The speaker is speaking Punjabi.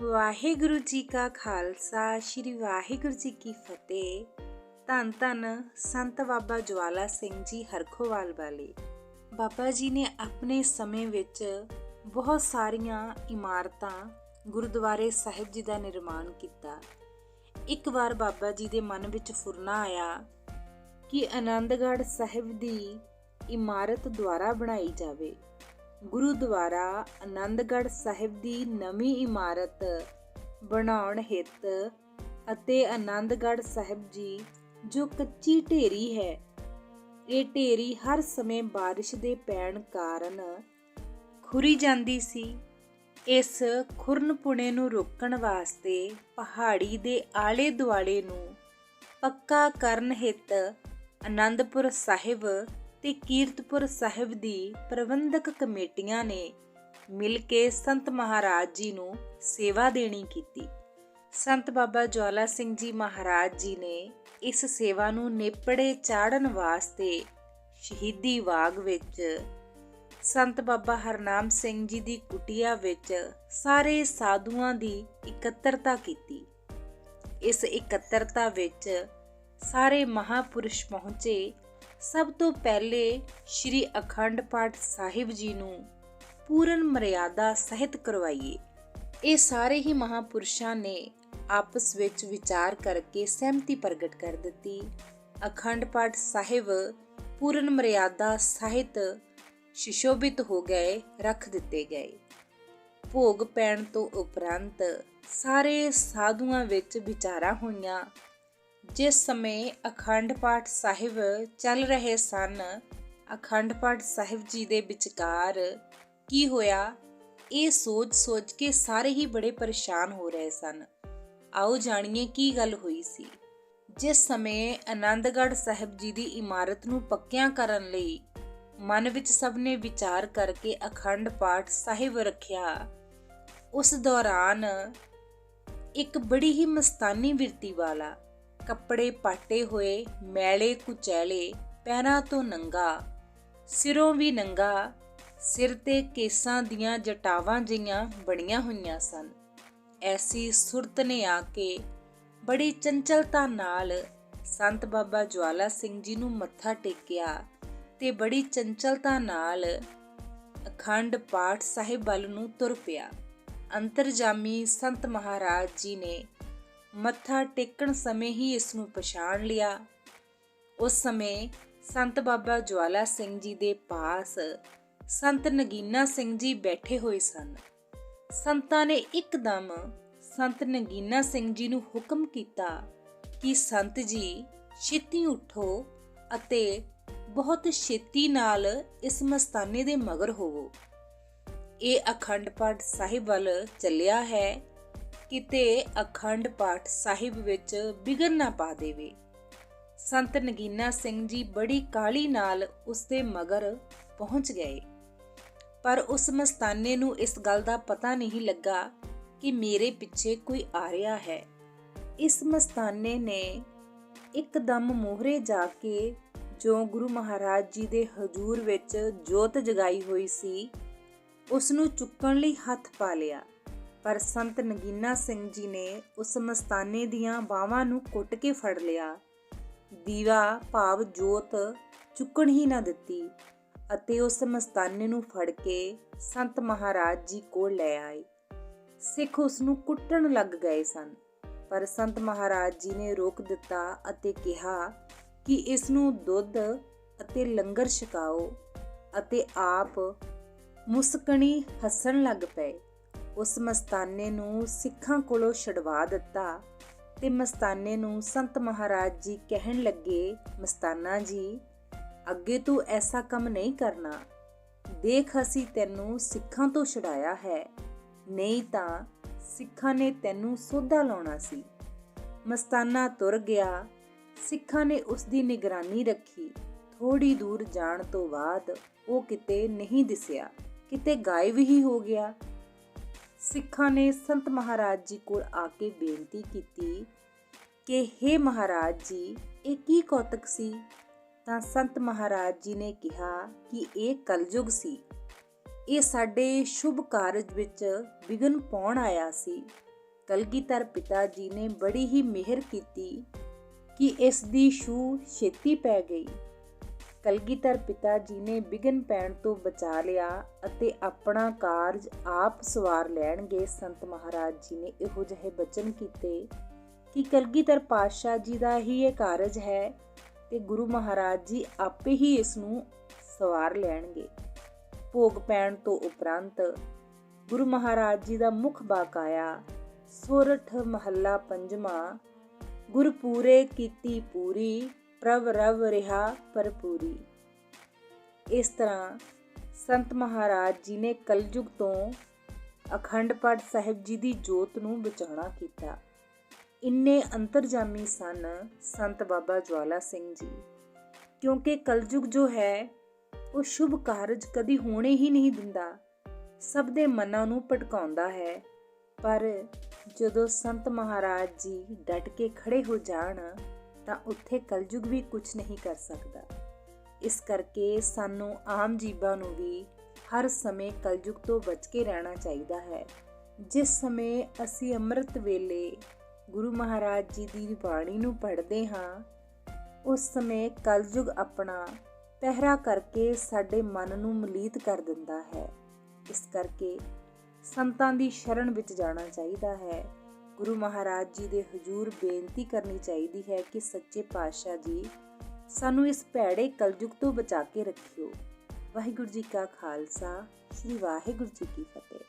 ਵਾਹਿਗੁਰੂ ਜੀ ਕਾ ਖਾਲਸਾ ਸ਼੍ਰੀ ਵਾਹਿਗੁਰੂ ਜੀ ਕੀ ਫਤਿਹ। ਧੰਨ ਧੰਨ ਸੰਤ ਬਾਬਾ ਜਵਾਲਾ ਸਿੰਘ ਜੀ ਹਰਖੋਵਾਲ ਵਾਲੇ। ਬਾਬਾ ਜੀ ਨੇ ਆਪਣੇ ਸਮੇਂ ਵਿੱਚ ਬਹੁਤ ਸਾਰੀਆਂ ਇਮਾਰਤਾਂ ਗੁਰਦੁਆਰੇ ਸਾਹਿਬ ਜੀ ਦਾ ਨਿਰਮਾਣ ਕੀਤਾ। ਇੱਕ ਵਾਰ ਬਾਬਾ ਜੀ ਦੇ ਮਨ ਵਿੱਚ ਫੁਰਨਾ ਆਇਆ ਕਿ ਆਨੰਦਗੜ੍ਹ ਸਾਹਿਬ ਦੀ ਇਮਾਰਤ ਦੁਆਰਾ ਬਣਾਈ ਜਾਵੇ। ਗੁਰੂਦੁਆਰਾ ਆਨੰਦਗੜ੍ਹ ਸਾਹਿਬ ਦੀ ਨਵੀਂ ਇਮਾਰਤ ਬਣਾਉਣ ਹਿੱਤ ਅਤੇ ਆਨੰਦਗੜ੍ਹ ਸਾਹਿਬ ਜੀ ਜੋ ਕੱਚੀ ਢੇਰੀ ਹੈ, ਇਹ ਢੇਰੀ ਹਰ ਸਮੇਂ ਬਾਰਿਸ਼ ਦੇ ਪੈਣ ਕਾਰਨ ਖੁਰੀ ਜਾਂਦੀ ਸੀ। ਇਸ ਖੁਰਨ-ਪੁਣੇ ਨੂੰ ਰੋਕਣ ਵਾਸਤੇ ਪਹਾੜੀ ਦੇ ਆਲੇ ਦੁਆਲੇ ਨੂੰ ਪੱਕਾ ਕਰਨ ਹਿੱਤ ਆਨੰਦਪੁਰ ਸਾਹਿਬ ਤੇ ਕੀਰਤਪੁਰ ਸਾਹਿਬ ਦੀ ਪ੍ਰਬੰਧਕ ਕਮੇਟੀਆਂ ਨੇ ਮਿਲ ਕੇ ਸੰਤ ਮਹਾਰਾਜ ਜੀ ਨੂੰ ਸੇਵਾ ਦੇਣੀ ਕੀਤੀ। ਸੰਤ ਬਾਬਾ ਜਵਾਲਾ ਸਿੰਘ ਜੀ ਮਹਾਰਾਜ ਜੀ ਨੇ ਇਸ ਸੇਵਾ ਨੂੰ ਨੇਪੜੇ ਚਾੜਨ ਵਾਸਤੇ ਸ਼ਹੀਦੀ ਬਾਗ ਵਿੱਚ ਸੰਤ ਬਾਬਾ ਹਰਨਾਮ ਸਿੰਘ ਜੀ ਦੀ ਕੁਟੀਆ ਵਿੱਚ ਸਾਰੇ ਸਾਧੂਆਂ ਦੀ ਇਕੱਤਰਤਾ ਕੀਤੀ। ਇਸ ਇਕੱਤਰਤਾ ਵਿੱਚ ਸਾਰੇ ਮਹਾਪੁਰਸ਼ ਪਹੁੰਚੇ। ਸਭ ਤੋਂ ਪਹਿਲੇ ਸ਼੍ਰੀ ਅਖੰਡ ਪਾਠ ਸਾਹਿਬ ਜੀ ਨੂੰ ਪੂਰਨ ਮਰਿਆਦਾ ਸਹਿਤ ਕਰਵਾਈਏ। ਇਹ ਸਾਰੇ ਹੀ ਮਹਾਪੁਰਸ਼ਾਂ ਨੇ ਆਪਸ ਵਿੱਚ ਵਿਚਾਰ ਕਰਕੇ ਸਹਿਮਤੀ ਪ੍ਰਗਟ ਕਰ ਦਿੱਤੀ। ਅਖੰਡ ਪਾਠ ਸਾਹਿਬ ਪੂਰਨ ਮਰਿਆਦਾ ਸਹਿਤ ਸੁਸ਼ੋਭਿਤ ਹੋ ਗਏ, ਰੱਖ ਦਿੱਤੇ ਗਏ। ਭੋਗ ਪੈਣ ਤੋਂ ਉਪਰੰਤ ਸਾਰੇ ਸਾਧੂਆਂ ਵਿੱਚ ਵਿਚਾਰਾਂ ਹੋਈਆਂ। ਜਿਸ ਸਮੇਂ ਅਖੰਡ ਪਾਠ ਸਾਹਿਬ ਚੱਲ ਰਹੇ ਸਨ, ਅਖੰਡ ਪਾਠ ਸਾਹਿਬ ਜੀ ਦੇ ਵਿਚਕਾਰ ਕੀ ਹੋਇਆ, ਇਹ ਸੋਚ ਕੇ ਸਾਰੇ ਹੀ ਬੜੇ ਪਰੇਸ਼ਾਨ ਹੋ ਰਹੇ ਸਨ। ਆਓ ਜਾਣੀਏ ਕੀ ਗੱਲ ਹੋਈ ਸੀ। ਜਿਸ ਸਮੇਂ ਆਨੰਦਗੜ੍ਹ ਸਾਹਿਬ ਜੀ ਦੀ ਇਮਾਰਤ ਨੂੰ ਪੱਕਿਆਂ ਕਰਨ ਲਈ ਮਨ ਵਿੱਚ ਸਭ ਨੇ ਵਿਚਾਰ ਕਰਕੇ ਅਖੰਡ ਪਾਠ ਸਾਹਿਬ ਰੱਖਿਆ, ਉਸ ਦੌਰਾਨ ਇੱਕ ਬੜੀ ਹੀ ਮਸਤਾਨੀ ਬਿਰਤੀ ਵਾਲਾ, ਕੱਪੜੇ ਪਾਟੇ ਹੋਏ, ਮੈਲੇ ਕੁਚੈਲੇ, ਪੈਰਾਂ ਤੋਂ ਨੰਗਾ, ਸਿਰੋਂ ਵੀ ਨੰਗਾ, ਸਿਰ ਤੇ ਕੇਸਾਂ ਦੀਆਂ ਜਟਾਵਾਂ ਜਿਹੀਆਂ ਬਣੀਆਂ ਹੋਈਆਂ ਸਨ। ਐਸੀ ਸੁਰਤ ਨੇ ਆ ਕੇ ਬੜੀ ਚੰਚਲਤਾ ਨਾਲ ਸੰਤ ਬਾਬਾ ਜਵਾਲਾ ਸਿੰਘ ਜੀ ਨੂੰ ਮੱਥਾ ਟੇਕਿਆ ਤੇ ਬੜੀ ਚੰਚਲਤਾ ਨਾਲ ਅਖੰਡ ਪਾਠ ਸਾਹਿਬ ਵੱਲ ਨੂੰ ਤੁਰ ਪਿਆ। ਅੰਤਰਜਾਮੀ ਸੰਤ ਮਹਾਰਾਜ ਜੀ ਨੇ ਮੱਥਾ ਟੇਕਣ ਸਮੇਂ ਹੀ ਇਸ ਨੂੰ ਪਛਾਣ ਲਿਆ। ਉਸ ਸਮੇਂ ਸੰਤ ਬਾਬਾ ਜਵਾਲਾ ਸਿੰਘ ਜੀ ਦੇ ਪਾਸ ਸੰਤ ਨਗੀਨਾ ਸਿੰਘ ਜੀ ਬੈਠੇ ਹੋਏ ਸਨ। ਸੰਤਾਂ ਨੇ ਇੱਕਦਮ ਸੰਤ ਨਗੀਨਾ ਸਿੰਘ ਜੀ ਨੂੰ ਹੁਕਮ ਕੀਤਾ ਕਿ ਸੰਤ ਜੀ ਛੇਤੀ ਉਠੋ ਅਤੇ ਬਹੁਤ ਛੇਤੀ ਨਾਲ ਇਸ ਮਸਤਾਨੇ ਦੇ ਮਗਰ ਹੋਵੋ। ਇਹ ਅਖੰਡ ਪਾਠ ਸਾਹਿਬ ਵੱਲ ਚੱਲਿਆ ਹੈ, ਕਿਤੇ ਅਖੰਡ ਪਾਠ ਸਾਹਿਬ ਵਿੱਚ ਵਿਘਨ ਨਾ ਪਾ ਦੇਵੇ। ਸੰਤ ਨਗੀਨਾ ਸਿੰਘ ਜੀ ਬੜੀ ਕਾਹਲੀ ਨਾਲ ਉਸ ਦੇ ਮਗਰ ਪਹੁੰਚ ਗਏ, ਪਰ ਉਸ ਮਸਤਾਨੇ ਨੂੰ ਇਸ ਗੱਲ ਦਾ ਪਤਾ ਨਹੀਂ ਲੱਗਾ ਕਿ ਮੇਰੇ ਪਿੱਛੇ ਕੋਈ ਆ ਰਿਹਾ ਹੈ। ਇਸ ਮਸਤਾਨੇ ਨੇ ਇੱਕਦਮ ਮੋਹਰੇ ਜਾ ਕੇ ਜੋ ਗੁਰੂ ਮਹਾਰਾਜ ਜੀ ਦੇ ਹਜ਼ੂਰ ਵਿੱਚ ਜੋਤ ਜਗਾਈ ਹੋਈ ਸੀ, ਉਸ ਨੂੰ ਚੁੱਕਣ ਲਈ ਹੱਥ ਪਾ ਲਿਆ, ਪਰ ਸੰਤ ਨਗੀਨਾ ਸਿੰਘ ਜੀ ਨੇ ਉਸ ਮਸਤਾਨੇ ਦੀਆਂ ਬਾਹਾਂ ਨੂੰ ਕੁੱਟ ਕੇ ਫੜ ਲਿਆ। ਦੀਵਾ ਭਾਵ ਜੋਤ ਚੁੱਕਣ ਹੀ ਨਾ ਦਿੱਤੀ ਅਤੇ ਉਸ ਮਸਤਾਨੇ ਨੂੰ ਫੜ ਕੇ ਸੰਤ ਮਹਾਰਾਜ ਜੀ ਕੋਲ ਲੈ ਆਏ। ਸਿੱਖ ਉਸ ਨੂੰ ਕੁੱਟਣ ਲੱਗ ਗਏ ਸਨ, ਪਰ ਸੰਤ ਮਹਾਰਾਜ ਜੀ ਨੇ ਰੋਕ ਦਿੱਤਾ ਅਤੇ ਕਿਹਾ ਕਿ ਇਸ ਨੂੰ ਦੁੱਧ ਅਤੇ ਲੰਗਰ ਛਕਾਓ, ਅਤੇ ਆਪ ਮੁਸਕਣੀ ਹੱਸਣ ਲੱਗ ਪਏ। ਉਸ ਮਸਤਾਨੇ ਨੂੰ ਸਿੱਖਾਂ ਕੋਲੋਂ ਛਡਵਾ ਦਿੱਤਾ ਤੇ ਮਸਤਾਨੇ ਨੂੰ ਸੰਤ ਮਹਾਰਾਜ ਜੀ ਕਹਿਣ ਲੱਗੇ, ਮਸਤਾਨਾ ਜੀ, ਅੱਗੇ ਤੂੰ ਐਸਾ ਕੰਮ ਨਹੀਂ ਕਰਨਾ। ਦੇਖ, ਅਸੀਂ ਤੈਨੂੰ ਸਿੱਖਾਂ ਤੋਂ ਛੁਡਾਇਆ ਹੈ, ਨਹੀਂ ਤਾਂ ਸਿੱਖਾਂ ਨੇ ਤੈਨੂੰ ਸੋਧਾ ਲਾਉਣਾ ਸੀ। ਮਸਤਾਨਾ ਤੁਰ ਗਿਆ। ਸਿੱਖਾਂ ਨੇ ਉਸ ਦੀ ਨਿਗਰਾਨੀ ਰੱਖੀ। ਥੋੜੀ ਦੂਰ ਜਾਣ ਤੋਂ ਬਾਅਦ ਉਹ ਕਿਤੇ ਨਹੀਂ ਦਿਸਿਆ, ਕਿਤੇ ਗਾਇਬ ਹੀ ਹੋ ਗਿਆ। ਸਿੱਖਾਂ ਨੇ ਸੰਤ ਮਹਾਰਾਜ ਜੀ ਕੋਲ ਆ ਕੇ ਬੇਨਤੀ ਕੀਤੀ ਕਿ ਹੇ ਮਹਾਰਾਜ ਜੀ, ਇਹ ਕੀ ਕੌਤਕ ਸੀ? ਤਾਂ ਸੰਤ ਮਹਾਰਾਜ ਜੀ ਨੇ ਕਿਹਾ ਕਿ ਇਹ ਕਲਯੁਗ ਸੀ। ਇਹ ਸਾਡੇ ਸ਼ੁਭ ਕਾਰਜ ਵਿੱਚ ਵਿਘਨ ਪਾਉਣ ਆਇਆ ਸੀ। ਕਲਗੀਧਰ ਪਿਤਾ ਜੀ ਨੇ ਬੜੀ ਹੀ ਮਿਹਰ ਕੀਤੀ ਕਿ ਇਸ ਦੀ ਛੂਹ ਛੇਤੀ ਪੈ ਗਈ। ਕਲਗੀਧਰ ਪਿਤਾ ਜੀ ਨੇ ਵਿਘਨ ਪੈਣ ਤੋਂ ਬਚਾ ਲਿਆ ਅਤੇ ਆਪਣਾ ਕਾਰਜ ਆਪ ਸਵਾਰ ਲੈਣਗੇ। ਸੰਤ ਮਹਾਰਾਜ ਜੀ ਨੇ ਇਹੋ ਜਿਹੇ ਬਚਨ ਕੀਤੇ ਕਿ ਕਲਗੀਧਰ ਪਾਤਸ਼ਾਹ ਜੀ ਦਾ ਹੀ ਇਹ ਕਾਰਜ ਹੈ ਤੇ ਗੁਰੂ ਮਹਾਰਾਜ ਜੀ ਆਪੇ ਹੀ ਇਸ ਨੂੰ ਸਵਾਰ ਲੈਣਗੇ। ਭੋਗ ਪੈਣ ਤੋਂ ਉਪਰੰਤ ਗੁਰੂ ਮਹਾਰਾਜ ਜੀ ਦਾ ਮੁਖ ਬਾਕਾਇਆ ਸੋਰਠ ਮਹੱਲਾ ਪੰਜਵਾਂ, ਗੁਰਪੂਰੇ ਕੀਤੀ ਪੂਰੀ ਪ੍ਰਭ ਰਵ ਰਿਹਾ ਭਰਪੂਰੀ। ਇਸ ਤਰ੍ਹਾਂ ਸੰਤ ਮਹਾਰਾਜ ਜੀ ਨੇ ਕਲਯੁਗ ਤੋਂ ਅਖੰਡ ਪਾਠ ਸਾਹਿਬ ਜੀ ਦੀ ਜੋਤ ਨੂੰ ਬਚਾਉਣਾ ਕੀਤਾ। ਇੰਨੇ ਅੰਤਰਜਾਮੀ ਸਨ ਸੰਤ ਬਾਬਾ ਜਵਾਲਾ ਸਿੰਘ ਜੀ, ਕਿਉਂਕਿ ਕਲਯੁਗ ਜੋ ਹੈ ਉਹ ਸ਼ੁਭ ਕਾਰਜ ਕਦੀ ਹੋਣੇ ਹੀ ਨਹੀਂ ਦਿੰਦਾ, ਸਭ ਦੇ ਮਨਾਂ ਨੂੰ ਭਟਕਾਉਂਦਾ ਹੈ। ਪਰ ਜਦੋਂ ਸੰਤ ਮਹਾਰਾਜ ਜੀ ਡਟ ਕੇ ਖੜੇ ਹੋ ਜਾਣ ਤਾਂ ਉੱਥੇ ਕਲਯੁਗ ਵੀ ਕੁਝ ਨਹੀਂ ਕਰ ਸਕਦਾ। ਇਸ ਕਰਕੇ ਸਾਨੂੰ ਆਮ ਜੀਵਾਂ ਨੂੰ ਵੀ ਹਰ ਸਮੇਂ ਕਲਯੁਗ ਤੋਂ ਬਚ ਕੇ ਰਹਿਣਾ ਚਾਹੀਦਾ ਹੈ। ਜਿਸ ਸਮੇਂ ਅਸੀਂ ਅੰਮ੍ਰਿਤ ਵੇਲੇ ਗੁਰੂ ਮਹਾਰਾਜ ਜੀ ਦੀ ਬਾਣੀ ਨੂੰ ਪੜ੍ਹਦੇ ਹਾਂ, ਉਸ ਸਮੇਂ ਕਲਯੁਗ ਆਪਣਾ ਪਹਿਰਾ ਕਰਕੇ ਸਾਡੇ ਮਨ ਨੂੰ ਮਲੀਤ ਕਰ ਦਿੰਦਾ ਹੈ। ਇਸ ਕਰਕੇ ਸੰਤਾਂ ਦੀ ਸ਼ਰਨ ਵਿੱਚ ਜਾਣਾ ਚਾਹੀਦਾ ਹੈ। ਗੁਰੂ ਮਹਾਰਾਜ ਜੀ ਦੇ ਹਜ਼ੂਰ ਬੇਨਤੀ ਕਰਨੀ ਚਾਹੀਦੀ ਹੈ ਕਿ ਸੱਚੇ ਪਾਤਸ਼ਾਹ ਜੀ ਸਾਨੂੰ ਇਸ ਭੈੜੇ ਕਲਯੁਗ ਤੋਂ ਬਚਾ ਕੇ ਰੱਖਿਓ। ਵਾਹਿਗੁਰੂ ਜੀ ਕਾ ਖਾਲਸਾ, ਸ੍ਰੀ ਵਾਹਿਗੁਰੂ ਜੀ ਕੀ ਫਤਿਹ।